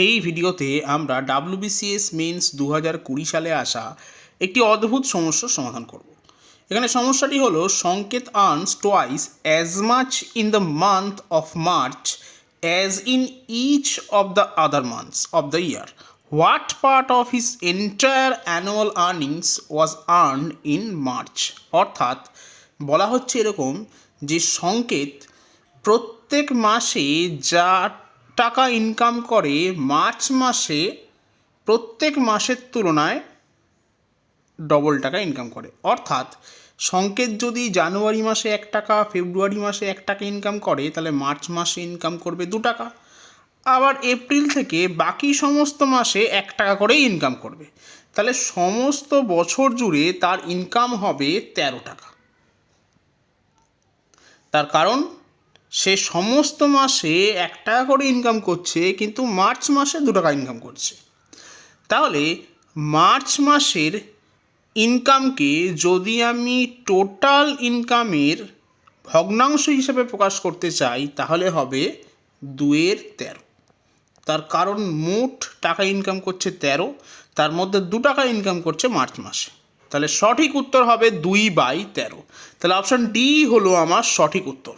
এই ভিডিওতে আমরা WBCS মেন্স 2020 সালে আসা একটি অদ্ভুত সমস্যার সমাধান করব। এখানে সমস্যাটি হলো Sanket earns twice as much in the month of March as in each of the other months of the year. What part of his entire annual earnings was earned in March. অর্থাৎ বলা হচ্ছে এরকম যে সংকেত প্রত্যেক মাসে যা টাকা ইনকাম করে মার্চ মাসে প্রত্যেক মাসের তুলনায় ডবল টাকা ইনকাম করে। অর্থাৎ সংকেত যদি জানুয়ারি মাসে 1 টাকা, ফেব্রুয়ারি মাসে 1 টাকা ইনকাম করে, তাহলে মার্চ মাসে ইনকাম করবে 2 টাকা। আবার এপ্রিল থেকে বাকি সমস্ত মাসে 1 টাকা করেই ইনকাম করবে। তাহলে সমস্ত বছর জুড়ে তার ইনকাম হবে 13 টাকা। তার কারণ সে সমস্ত মাসে 1 টাকা করে ইনকাম করছে, কিন্তু মার্চ মাসে 2 টাকা ইনকাম করছে। তাহলে মার্চ মাসের ইনকামকে যদি আমি টোটাল ইনকামের ভগ্নাংশ হিসেবে প্রকাশ করতে চাই, তাহলে হবে 2/13। তার কারণ মোট টাকা ইনকাম করছে 13, তার মধ্যে 2 টাকা ইনকাম করছে মার্চ মাসে। তাহলে সঠিক উত্তর হবে 2/13। তাহলে অপশান ডি হলো আমার সঠিক উত্তর।